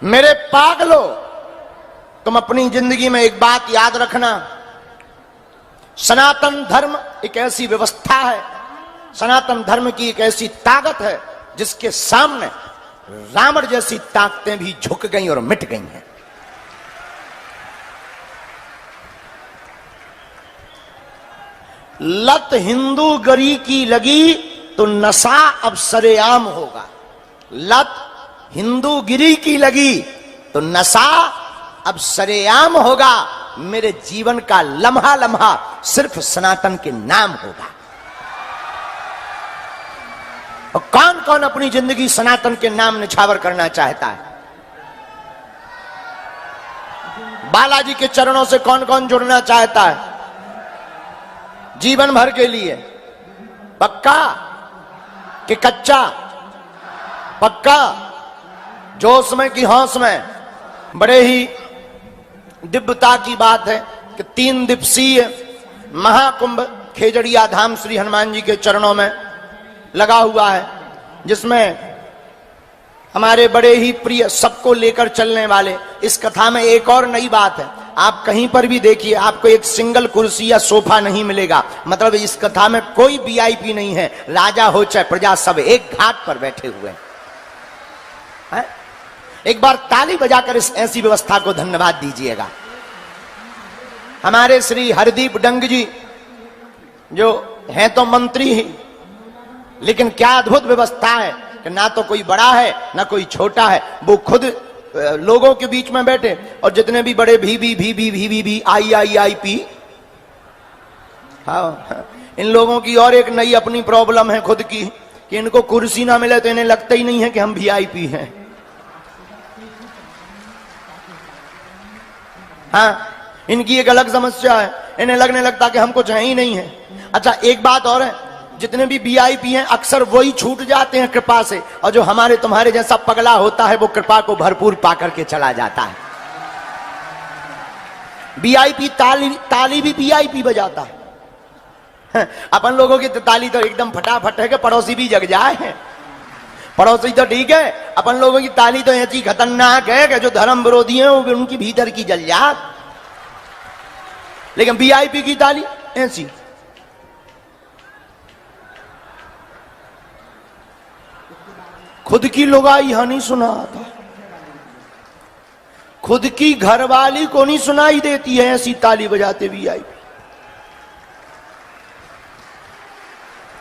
मेरे पागलों, तुम अपनी जिंदगी में एक बात याद रखना, सनातन धर्म एक ऐसी व्यवस्था है, सनातन धर्म की एक ऐसी ताकत है जिसके सामने रावण जैसी ताकतें भी झुक गई और मिट गई हैं। लत हिंदू गरी की लगी तो नशा अब सरेआम होगा। लत हिंदू गिरी की लगी तो नशा अब सरेआम होगा। मेरे जीवन का लम्हा लम्हा सिर्फ सनातन के नाम होगा। और कौन कौन अपनी जिंदगी सनातन के नाम निछावर करना चाहता है? बालाजी के चरणों से कौन कौन जुड़ना चाहता है जीवन भर के लिए? पक्का कि कच्चा? पक्का, जोश में कि होश में? बड़े ही दिव्यता की बात है कि 3 दिवसीय महाकुंभ खेजड़िया धाम श्री हनुमान जी के चरणों में लगा हुआ है, जिसमें हमारे बड़े ही प्रिय सबको लेकर चलने वाले। इस कथा में एक और नई बात है, आप कहीं पर भी देखिए आपको एक सिंगल कुर्सी या सोफा नहीं मिलेगा। मतलब इस कथा में कोई वीआईपी नहीं है, राजा हो चाहे प्रजा सब एक घाट पर बैठे हुए हैं। एक बार ताली बजाकर इस ऐसी व्यवस्था को धन्यवाद दीजिएगा। हमारे श्री हरदीप डंग जी जो हैं तो मंत्री ही, लेकिन क्या अद्भुत व्यवस्था है कि ना तो कोई बड़ा है ना कोई छोटा है, वो खुद लोगों के बीच में बैठे। और जितने भी बड़े भी आई पी, हाँ, इन लोगों की और एक नई अपनी प्रॉब्लम है खुद की कि इनको कुर्सी ना मिले तो इन्हें लगता ही नहीं है कि हम वीआईपी हैं। हाँ, इनकी एक अलग समस्या है, इन्हें लगने लगता कि हम कुछ है ही नहीं है। अच्छा, एक बात और है, जितने भी वीआईपी हैं अक्सर वही छूट जाते हैं कृपा से, और जो हमारे तुम्हारे जैसा पगला होता है वो कृपा को भरपूर पाकर के चला जाता है। वीआईपी ताली भी वीआईपी बजाता है। अपन लोगों की ताली तो एकदम फटाफट है कि पड़ोसी भी जग जाए। पड़ोसी तो ठीक है, अपन लोगों की ताली तो ऐसी खतरनाक है कि जो धर्म विरोधी है वो उनकी भीतर की जल जात। लेकिन वीआईपी की ताली ऐसी। खुद की लुगाई नहीं सुनाता, खुद की घरवाली को नहीं सुनाई देती है ऐसी ताली बजाते वीआईपी।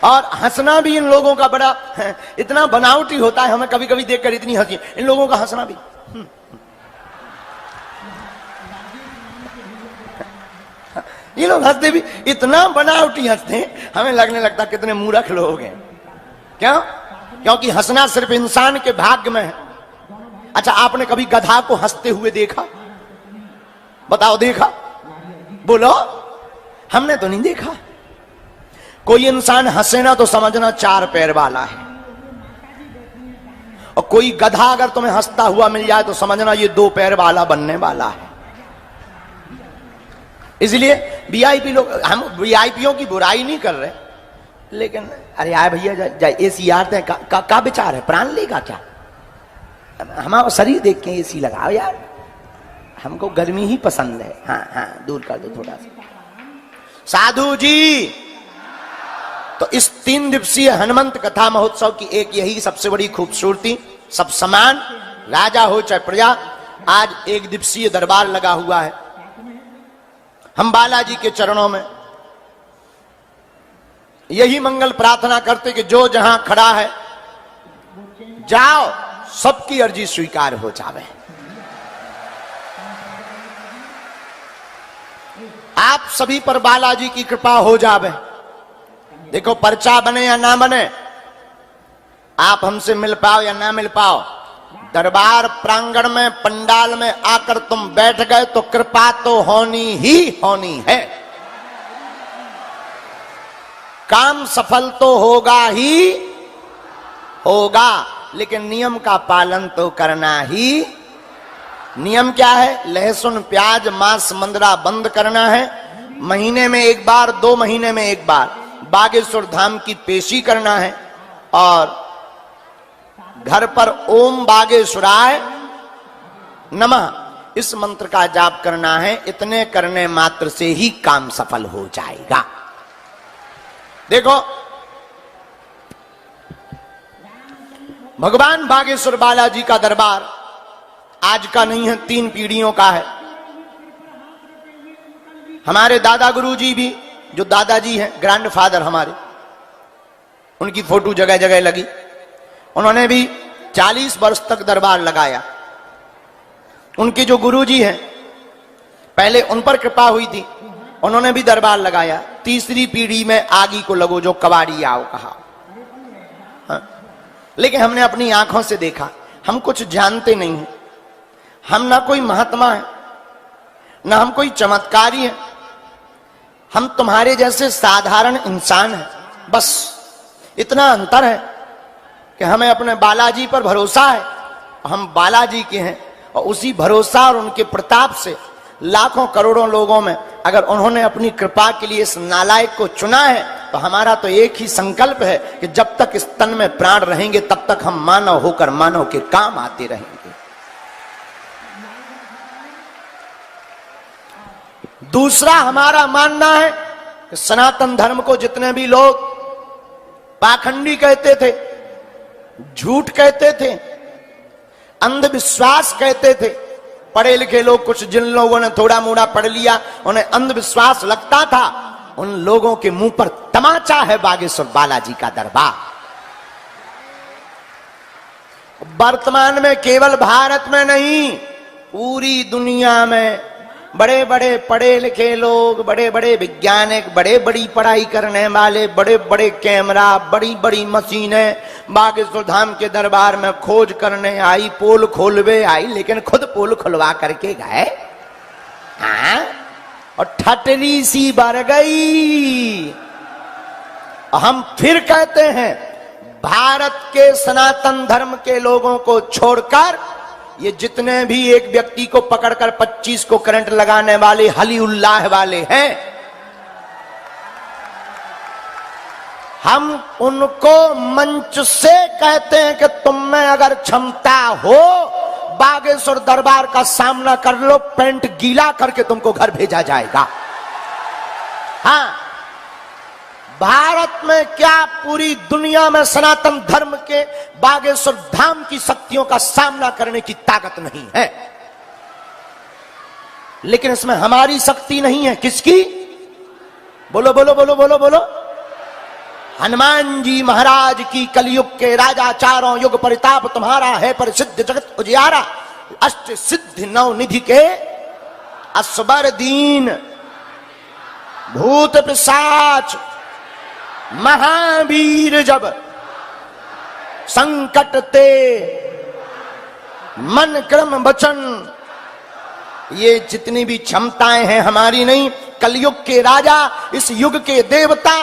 और हंसना भी इन लोगों का बड़ा है, इतना बनावटी होता है, हमें कभी कभी देखकर इतनी हंसी इन लोगों का हंसना भी। ये लोग हंसते भी इतना बनावटी हंसते हैं, हमें लगने लगता कितने मूर्ख लोग हैं। क्यों? क्योंकि हंसना सिर्फ इंसान के भाग्य में है। अच्छा, आपने कभी गधा को हंसते हुए देखा? बताओ, देखा? बोलो। हमने तो नहीं देखा। कोई इंसान हंसे ना तो समझना 4 पैर वाला है, और कोई गधा अगर तुम्हें हंसता हुआ मिल जाए तो समझना ये 2 पैर वाला बनने वाला है। इसलिए वीआईपी लोग, हम वीआईपीओं की बुराई नहीं कर रहे, लेकिन अरे यार भैया जाए एसी यार का विचार है, प्राण लेगा क्या? हमारा शरीर देख के एसी लगाओ यार, हमको गर्मी ही पसंद है। हाँ हाँ, दूर कर दो थोड़ा सा। साधु जी, तो इस 3 दिवसीय हनुमंत कथा महोत्सव की एक यही सबसे बड़ी खूबसूरती, सब समान, राजा हो चाहे प्रजा। आज 1 दिवसीय दरबार लगा हुआ है। हम बालाजी के चरणों में यही मंगल प्रार्थना करते कि जो जहां खड़ा है जाओ, सबकी अर्जी स्वीकार हो जावे। आप सभी पर बालाजी की कृपा हो जावे। देखो, पर्चा बने या ना बने, आप हमसे मिल पाओ या ना मिल पाओ, दरबार प्रांगण में पंडाल में आकर तुम बैठ गए तो कृपा तो होनी ही होनी है। काम सफल तो होगा ही होगा, लेकिन नियम का पालन तो करना ही। नियम क्या है? लहसुन प्याज मांस मंदरा बंद करना है। महीने में 1 बार, 2 महीने में 1 बार बागेश्वर धाम की पेशी करना है, और घर पर ओम बागेश्वराय नमः, इस मंत्र का जाप करना है। इतने करने मात्र से ही काम सफल हो जाएगा। देखो, भगवान बागेश्वर बालाजी का दरबार आज का नहीं है, 3 पीढ़ियों का है। हमारे दादा गुरुजी भी, जो दादाजी हैं, ग्रैंडफादर हमारे, उनकी फोटो जगह जगह लगी। उन्होंने भी 40 वर्ष तक दरबार लगाया। उनके जो गुरुजी हैं, पहले उन पर कृपा हुई थी, उन्होंने भी दरबार लगाया। तीसरी पीढ़ी में आगी को लगो, जो कबाड़ी आओ कहा। हाँ? लेकिन हमने अपनी आंखों से देखा, हम कुछ जानते नहीं हैं। हम ना कोई महात्मा है, ना हम कोई चमत्कारी है। हम तुम्हारे जैसे साधारण इंसान हैं। बस इतना अंतर है कि हमें अपने बालाजी पर भरोसा है। हम बालाजी के हैं, और उसी भरोसा और उनके प्रताप से लाखों करोड़ों लोगों में अगर उन्होंने अपनी कृपा के लिए इस नालायक को चुना है, तो हमारा तो एक ही संकल्प है कि जब तक इस तन में प्राण रहेंगे तब तक हम मानव होकर मानव के काम आते रहेंगे। दूसरा हमारा मानना है कि सनातन धर्म को जितने भी लोग पाखंडी कहते थे, झूठ कहते थे, अंधविश्वास कहते थे, पढ़े लिखे लोग, कुछ जिन लोगों ने थोड़ा मोड़ा पढ़ लिया, उन्हें अंधविश्वास लगता था, उन लोगों के मुंह पर तमाचा है बागेश्वर बालाजी का दरबार। वर्तमान में केवल भारत में नहीं, पूरी दुनिया में बड़े बड़े पढ़े लिखे लोग, बड़े बड़े वैज्ञानिक, बड़े बड़ी पढ़ाई करने वाले, बड़े बड़े कैमरा, बड़ी बड़ी मशीनें बागेश्वर धाम के दरबार में खोज करने आई, पोल खोलवे आई, लेकिन खुद पोल खुलवा करके गए। हाँ? और ठटरी सी बर गई। हम फिर कहते हैं, भारत के सनातन धर्म के लोगों को छोड़कर ये जितने भी एक व्यक्ति को पकड़कर 25 को करंट लगाने वाले हली उल्लाह वाले हैं, हम उनको मंच से कहते हैं कि तुम में अगर क्षमता हो, बागेश्वर दरबार का सामना कर लो, पेंट गीला करके तुमको घर भेजा जाएगा। हाँ, भारत में क्या, पूरी दुनिया में सनातन धर्म के बागेश्वर धाम की शक्तियों का सामना करने की ताकत नहीं है। लेकिन इसमें हमारी शक्ति नहीं है। किसकी? बोलो बोलो बोलो बोलो बोलो। हनुमान जी महाराज की, कलयुग के राजा, चारों युग परिताप तुम्हारा है, परिसिद्ध जगत उजियारा, अष्ट सिद्धि नौ निधि के असबर दीन, भूत पिशाच महावीर जब संकट ते मन क्रम वचन, ये जितनी भी क्षमताएं हैं हमारी नहीं, कलयुग के राजा, इस युग के देवता,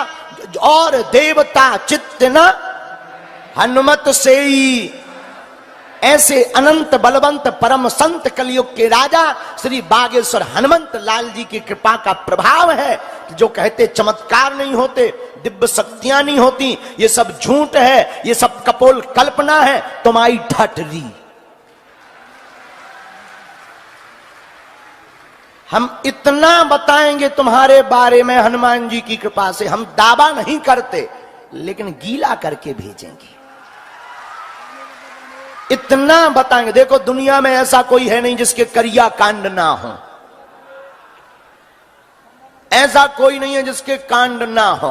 और देवता चित्त न हनुमत से ही, ऐसे अनंत बलवंत परम संत कलयुग के राजा श्री बागेश्वर हनुमंत लाल जी की कृपा का प्रभाव है। जो कहते चमत्कार नहीं होते, दिव्य शक्तियां नहीं होती, ये सब झूठ है, ये सब कपोल कल्पना है, तुम्हारी ठटरी। हम इतना बताएंगे तुम्हारे बारे में हनुमान जी की कृपा से, हम दावा नहीं करते, लेकिन गीला करके भेजेंगे। इतना बताएंगे। देखो, दुनिया में ऐसा कोई है नहीं जिसके करिया कांड ना हो, ऐसा कोई नहीं है जिसके कांड ना हो।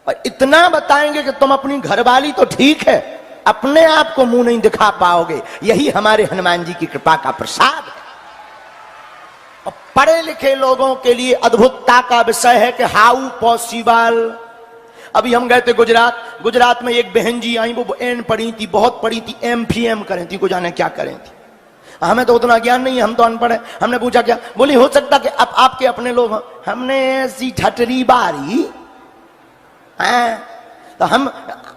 और इतना बताएंगे कि तुम अपनी घरवाली तो ठीक है, अपने आप को मुंह नहीं दिखा पाओगे। यही हमारे हनुमान जी की कृपा का प्रसाद है। और पढ़े लिखे लोगों के लिए अद्भुतता का विषय है कि हाउ पॉसिबल। अभी हम गए थे गुजरात में एक बहन जी आई, वो एन पढ़ी थी, बहुत पढ़ी थी, MPM करें थी, को जाने क्या करें थी। हमें तो उतना ज्ञान नहीं है, हम तो अनपढ़ हैं। हमने पूछा क्या, बोली हो सकता कि अब आपके अपने लोग हैं। हमने ऐसी ठटरी बारी हैं, तो हम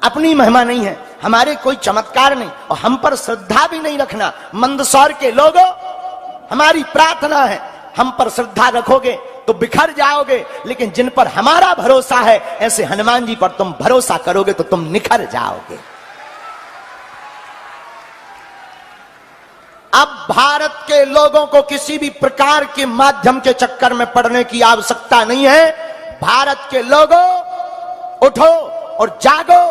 अपनी महिमा नहीं है, हमारे कोई चमत्कार नहीं, और हम पर श्रद्धा भी नहीं रखना। मंदसौर के लोगों, हमारी प्रार्थना है, हम पर श्रद्धा रखोगे तो बिखर जाओगे, लेकिन जिन पर हमारा भरोसा है, ऐसे हनुमान जी पर तुम भरोसा करोगे तो तुम निखर जाओगे। अब भारत के लोगों को किसी भी प्रकार के माध्यम के चक्कर में पड़ने की आवश्यकता नहीं है। भारत के लोगों, उठो और जागो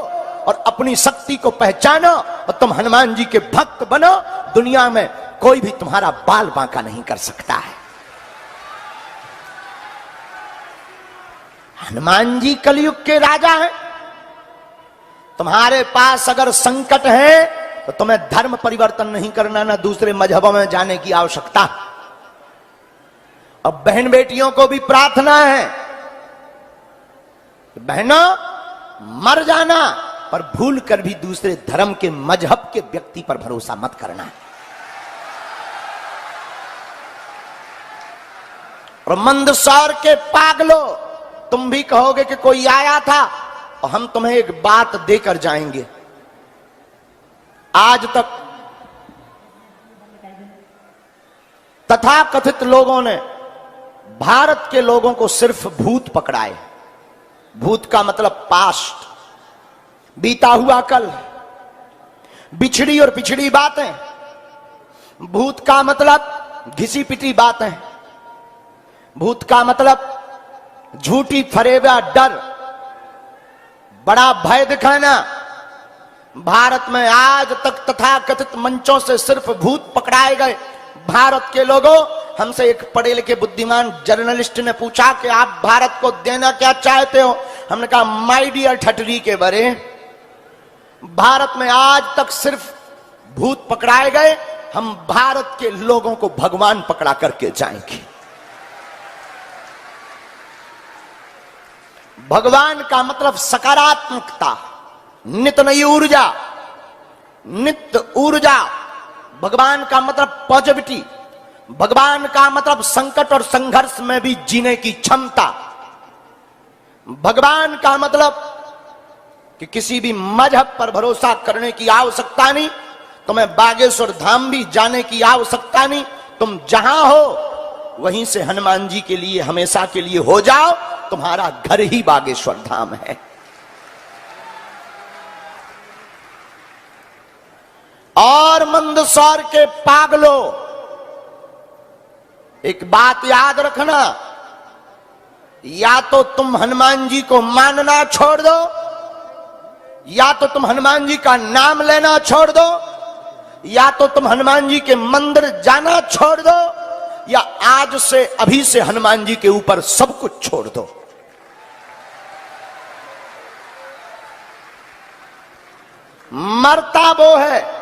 और अपनी शक्ति को पहचानो और तुम हनुमान जी के भक्त बनो। दुनिया में कोई भी तुम्हारा बाल बांका नहीं कर सकता है। हनुमान जी कलयुग के राजा हैं। तुम्हारे पास अगर संकट है तो तुम्हें धर्म परिवर्तन नहीं करना, ना दूसरे मजहबों में जाने की आवश्यकता। अब बहन बेटियों को भी प्रार्थना है, बहनों मर जाना पर भूल कर भी दूसरे धर्म के मजहब के व्यक्ति पर भरोसा मत करना। और मंदसौर के पागलो, तुम भी कहोगे कि कोई आया था और हम तुम्हें एक बात देकर जाएंगे। आज तक तथाकथित लोगों ने भारत के लोगों को सिर्फ भूत पकड़ाए। भूत का मतलब पास्ट, बीता हुआ कल, बिछड़ी और पिछड़ी बातें। भूत का मतलब घिसी पिटी बातें। भूत का मतलब झूठी फरेबा डर, बड़ा भय दिखाना। भारत में आज तक तथाकथित मंचों से सिर्फ भूत पकड़ाए गए। भारत के लोगों, हमसे एक पढ़े लिखे बुद्धिमान जर्नलिस्ट ने पूछा कि आप भारत को देना क्या चाहते हो। हमने कहा माय डियर ठटरी के बरे, भारत में आज तक सिर्फ भूत पकड़ाए गए, हम भारत के लोगों को भगवान पकड़ा करके जाएंगे। भगवान का मतलब सकारात्मकता, नित्य नई ऊर्जा, नित्य ऊर्जा। भगवान का मतलब पॉजिटिविटी। भगवान का मतलब संकट और संघर्ष में भी जीने की क्षमता। भगवान का मतलब कि किसी भी मजहब पर भरोसा करने की आवश्यकता नहीं। तुम्हें बागेश्वर धाम भी जाने की आवश्यकता नहीं। तुम जहां हो वहीं से हनुमान जी के लिए हमेशा के लिए हो जाओ। तुम्हारा घर ही बागेश्वर धाम है। और मंदसौर के पागलों, एक बात याद रखना, या तो तुम हनुमान जी को मानना छोड़ दो, या तो तुम हनुमान जी का नाम लेना छोड़ दो, या तो तुम हनुमान जी के मंदिर जाना छोड़ दो, या आज से अभी से हनुमान जी के ऊपर सब कुछ छोड़ दो। मरता वो है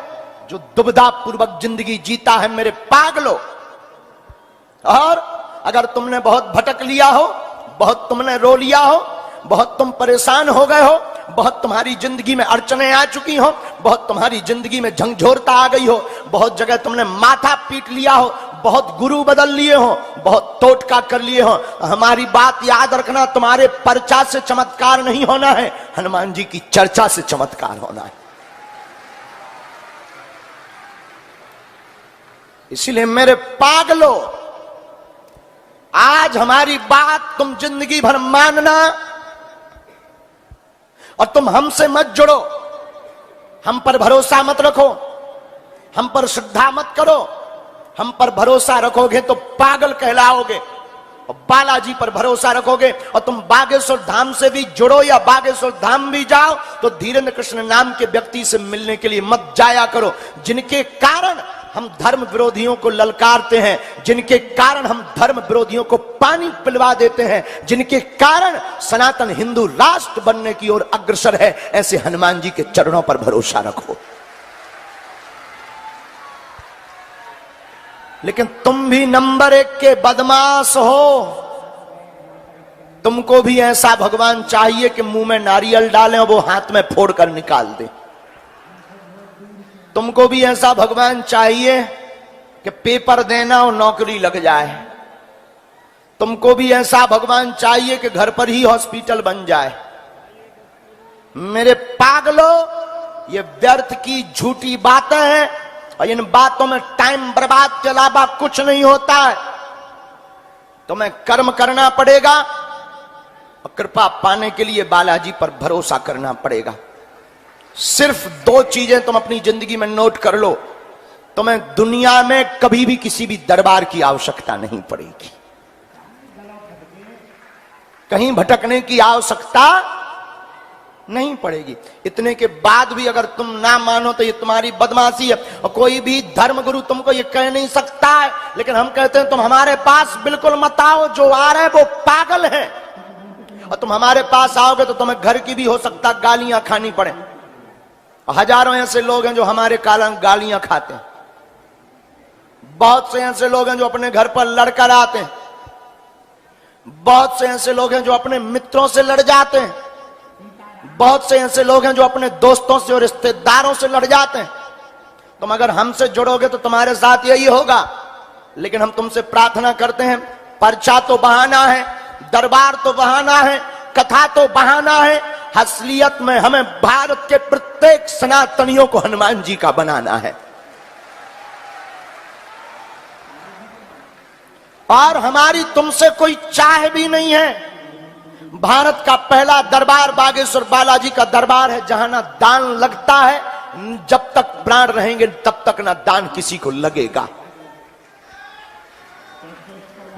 जो दुविधा पूर्वक जिंदगी जीता है मेरे पागलों। और अगर तुमने बहुत भटक लिया हो, बहुत तुमने रो लिया हो, बहुत तुम परेशान हो गए हो, बहुत तुम्हारी जिंदगी में अड़चने आ चुकी हो, बहुत तुम्हारी जिंदगी में झंझोरता आ गई हो, बहुत जगह तुमने माथा पीट लिया हो, बहुत गुरु बदल लिए हो, बहुत टोटका कर लिए हो, हमारी बात याद रखना, तुम्हारे पर्चा से चमत्कार नहीं होना है, हनुमान जी की चर्चा से चमत्कार होना है। इसीलिए मेरे पागलों, आज हमारी बात तुम जिंदगी भर मानना और तुम हमसे मत जुड़ो, हम पर भरोसा मत रखो, हम पर श्रद्धा मत करो। हम पर भरोसा रखोगे तो पागल कहलाओगे, और बालाजी पर भरोसा रखोगे और तुम बागेश्वर धाम से भी जुड़ो या बागेश्वर धाम भी जाओ तो धीरेन्द्र कृष्ण नाम के व्यक्ति से मिलने के लिए मत जाया करो, जिनके कारण हम धर्म विरोधियों को ललकारते हैं, जिनके कारण हम धर्म विरोधियों को पानी पिलवा देते हैं, जिनके कारण सनातन हिंदू राष्ट्र बनने की ओर अग्रसर है। ऐसे हनुमान जी के चरणों पर भरोसा रखो। लेकिन तुम भी नंबर 1 के बदमाश हो। तुमको भी ऐसा भगवान चाहिए कि मुंह में नारियल डालें और वो हाथ में फोड़कर निकाल दे। तुमको भी ऐसा भगवान चाहिए कि पेपर देना और नौकरी लग जाए। तुमको भी ऐसा भगवान चाहिए कि घर पर ही हॉस्पिटल बन जाए। मेरे पागलों, ये व्यर्थ की झूठी बातें हैं और इन बातों में टाइम बर्बाद के अलावा कुछ नहीं होता है। तुम्हें कर्म करना पड़ेगा और कृपा पाने के लिए बालाजी पर भरोसा करना पड़ेगा। सिर्फ 2 चीजें तुम अपनी जिंदगी में नोट कर लो। तुम्हें दुनिया में कभी भी किसी भी दरबार की आवश्यकता नहीं पड़ेगी, कहीं भटकने की आवश्यकता नहीं पड़ेगी। इतने के बाद भी अगर तुम ना मानो तो ये तुम्हारी बदमाशी है, और कोई भी धर्मगुरु तुमको ये कह नहीं सकता है। लेकिन हम कहते हैं तुम हमारे पास बिल्कुल मत आओ, जो आ रहे वो पागल है। और तुम हमारे पास आओगे तो तुम्हें घर की भी हो सकता गालियां खानी पड़े। हजारों ऐसे लोग हैं जो हमारे कारण गालियां खाते हैं, बहुत से ऐसे लोग हैं जो अपने घर पर लड़कर आते हैं, बहुत से ऐसे लोग हैं जो अपने मित्रों से लड़ जाते हैं, बहुत से ऐसे लोग हैं जो अपने दोस्तों से और रिश्तेदारों से लड़ जाते हैं। तुम अगर हमसे जुड़ोगे तो तुम्हारे साथ यही होगा। लेकिन हम तुमसे प्रार्थना करते हैं, पर्चा तो बहाना है, दरबार तो बहाना है, कथा तो बहाना है, असलियत में हमें भारत के प्रत्येक सनातनियों को हनुमान जी का बनाना है। और हमारी तुमसे कोई चाह भी नहीं है। भारत का पहला दरबार बागेश्वर बालाजी का दरबार है, जहां ना दान लगता है, जब तक प्राण रहेंगे तब तक ना दान किसी को लगेगा।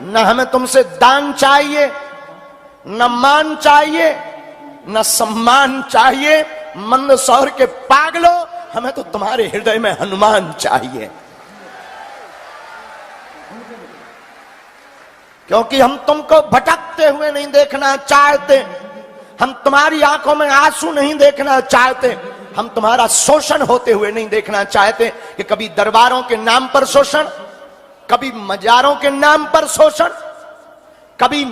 न हमें तुमसे दान चाहिए, न मान चाहिए, न सम्मान चाहिए। मंदसौर के पागलों, हमें तो तुम्हारे हृदय में हनुमान चाहिए, क्योंकि हम तुमको भटकते हुए नहीं देखना चाहते, हम तुम्हारी आंखों में आंसू नहीं देखना चाहते, हम तुम्हारा शोषण होते हुए नहीं देखना चाहते कि कभी दरबारों के नाम पर शोषण, कभी मजारों के नाम पर शोषण, कभी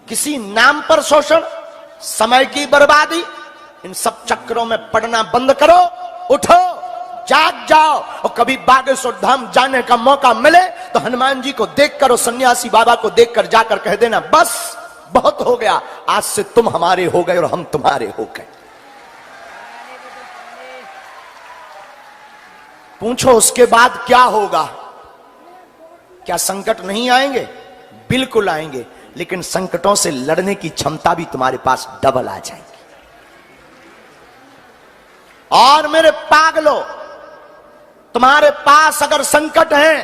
किसी नाम पर शोषण, समय की बर्बादी। इन सब चक्रों में पड़ना बंद करो, उठो, जाग जाओ। और कभी बागेश्वर धाम जाने का मौका मिले तो हनुमान जी को देखकर और सन्यासी बाबा को देखकर जाकर कह देना, बस बहुत हो गया, आज से तुम हमारे हो गए और हम तुम्हारे हो गए। पूछो उसके बाद क्या होगा? क्या संकट नहीं आएंगे? बिल्कुल आएंगे, लेकिन संकटों से लड़ने की क्षमता भी तुम्हारे पास डबल आ जाएगी। और मेरे पागलों, तुम्हारे पास अगर संकट है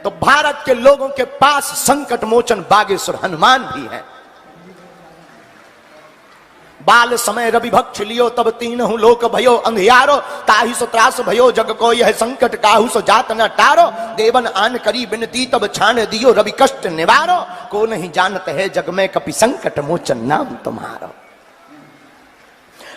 तो भारत के लोगों के पास संकट मोचन बागेश्वर हनुमान भी है। बाल समय रवि भक्ष लियो तब तीनहु लोक भयो अंधियारो, ताहि सो त्रास भयो जग को यह संकट काहू सो जात न टारो, देवन आन करी बिनती तब छान दियो रवि कष्ट निवारो, को नहीं जानत है जग में कपि संकट मोचन नाम तुम्हारो।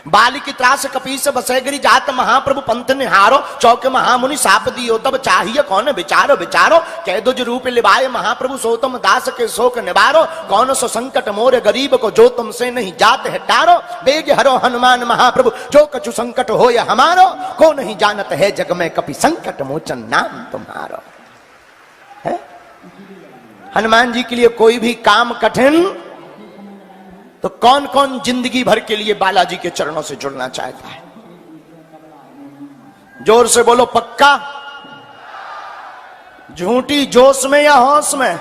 बाली की त्रास कपीस बसैगरी जात महाप्रभु पंथ निहारो, चौक महामुनि साप दियो तब चाहिए कौन विचारो विचारो, कह दुज रूप लिवाए महाप्रभु सो तुम दास के शोक निवारो, कौन सो संकट मोरे गरीब को जो तुमसे नहीं जात है टारो, बेग हरो हनुमान महाप्रभु जो कछु संकट हो या हमारो, को नहीं जानत है जग में कपि संकट मोचन नाम तुम्हारो। है हनुमान जी के लिए कोई भी काम कठिन तो कौन कौन जिंदगी भर के लिए बालाजी के चरणों से जुड़ना चाहता है? जोर से बोलो, पक्का? झूठी जोश में या होश में?